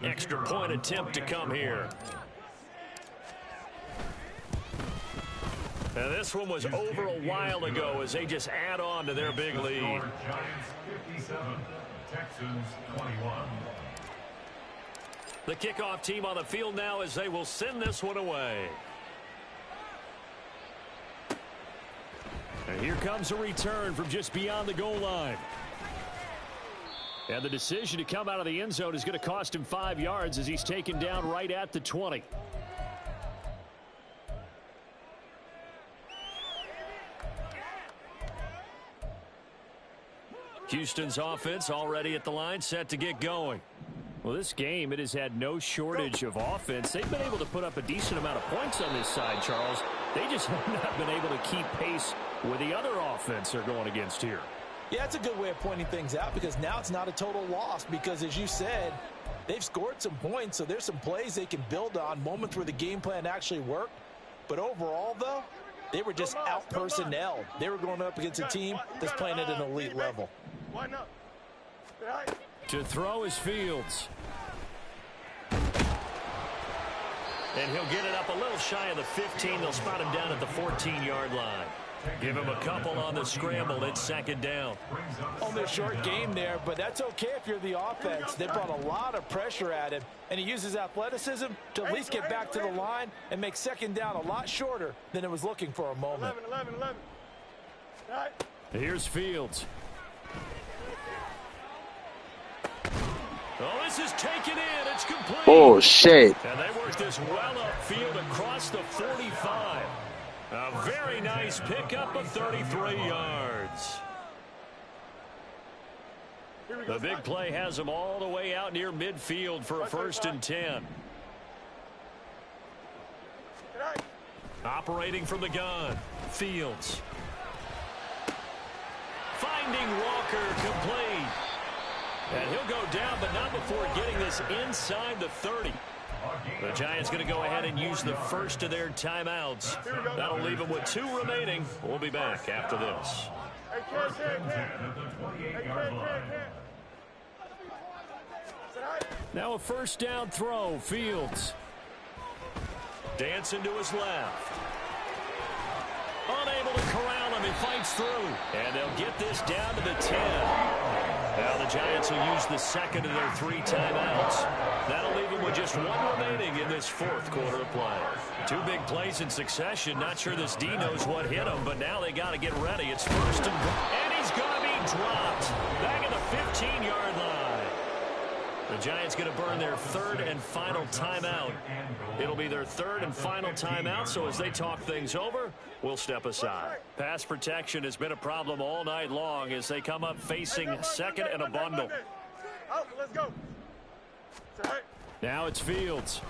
Extra point attempt to come here. And this one was over a while ago as they just add on to their big lead. Giants 57, Texans 21. The kickoff team on the field now as they will send this one away. And here comes a return from just beyond the goal line. And the decision to come out of the end zone is going to cost him 5 yards as he's taken down right at the 20. Houston's offense already at the line, set to get going. Well, this game, it has had no shortage of offense. They've been able to put up a decent amount of points on this side, Charles. They just have not been able to keep pace with the other offense they're going against here. Yeah, that's a good way of pointing things out because now it's not a total loss because, as you said, they've scored some points, so there's some plays they can build on, moments where the game plan actually worked. But overall, though, they were just out-personnelled. They were going up against a team that's playing at an elite level. To throw is Fields. And he'll get it up a little shy of the 15. They'll spot him down at the 14-yard line. Give him a couple on the scramble. It's second down. Only a short game there, but that's okay if you're the offense. They brought a lot of pressure at him, and he uses athleticism to at least get back to the line and make second down a lot shorter than it was looking for a moment. 11. Here's Fields. Oh, this is taken in. It's complete. Oh, shit. And they work this well upfield across the 45. A very nice pickup of 33 yards. The big play has them all the way out near midfield for a 1st and 10. Operating from the gun, Fields. Finding Walker complete. And he'll go down, but not before getting this inside the 30. The Giants going to go ahead and use the first of their timeouts. That'll leave them with 2 remaining. We'll be back after this. Now a 1st down throw, Fields. Dancing to his left. Unable to corral him, he fights through. And they'll get this down to the 10. Now the Giants will use the second of their 3 timeouts. That'll leave them with just 1 remaining in this 4th quarter of play. 2 big plays in succession. Not sure this D knows what hit him, but now they got to get ready. It's 1st and he's going to be dropped back at the 15-yard line. The Giants going to burn their 3rd and final timeout. It'll be their 3rd and final timeout, so as they talk things over, we'll step aside. Pass protection has been a problem all night long as they come up facing 2nd and a bundle. Let's go. Now it's Fields.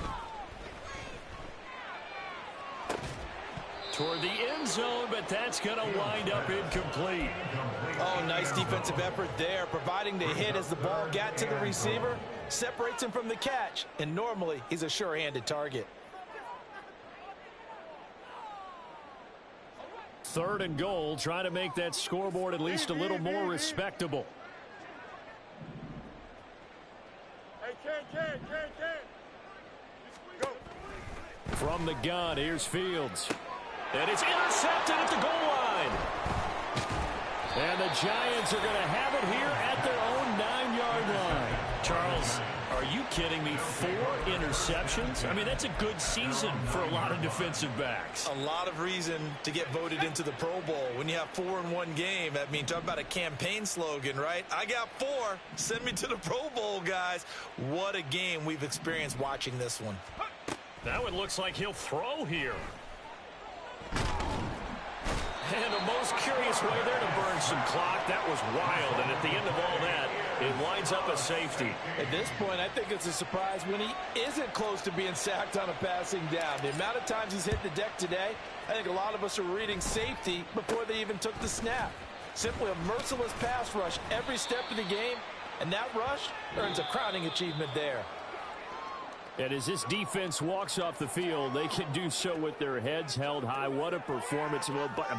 Toward the end zone, but that's going to wind up incomplete. Oh, nice defensive effort there, providing the hit as the ball got to the receiver, separates him from the catch, and normally he's a sure-handed target. 3rd and goal, trying to make that scoreboard at least a little more respectable. Hey, Ken. Go. From the gun, here's Fields. And it's intercepted at the goal line. And the Giants are going to have it here at their own 9-yard line. Charles, are you kidding me? 4 interceptions? I mean, that's a good season for a lot of defensive backs. A lot of reason to get voted into the Pro Bowl. When you have 4 in one game, I mean, talk about a campaign slogan, right? I got 4. Send me to the Pro Bowl, guys. What a game we've experienced watching this one. That one looks like he'll throw here. And the most curious way there to burn some clock. That was wild. And at the end of all that, it winds up a safety. At this point, I think it's a surprise when he isn't close to being sacked on a passing down. The amount of times he's hit the deck today, I think a lot of us are reading safety before they even took the snap. Simply a merciless pass rush every step of the game, and that rush earns a crowning achievement there. And as this defense walks off the field, they can do so with their heads held high. What a performance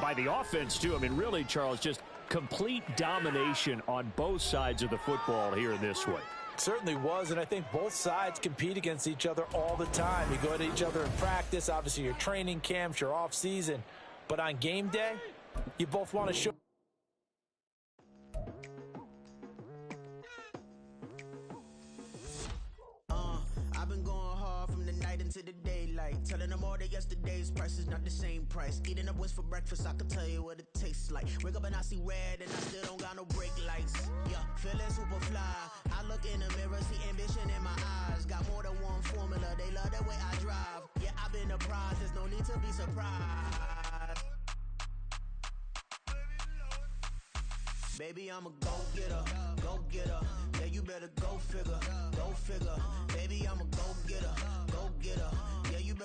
by the offense, too. I mean, really, Charles, just complete domination on both sides of the football here in this one. Certainly was, and I think both sides compete against each other all the time. You go at each other in practice, obviously your training camps, your off season, but on game day, you both want to show. I've been going hard from the night into the daylight, telling them all that yesterday's price is not the same price. Eating up wings for breakfast, I can tell you what it tastes like. Wake up and I see red and I still don't got no brake lights. Yeah, feeling super fly. I look in the mirror, see ambition in my eyes. Got more than one formula, they love the way I drive. Yeah, I've been a prize, there's no need to be surprised. Baby, I'm a go-getter, go-getter. Yeah, you better go figure.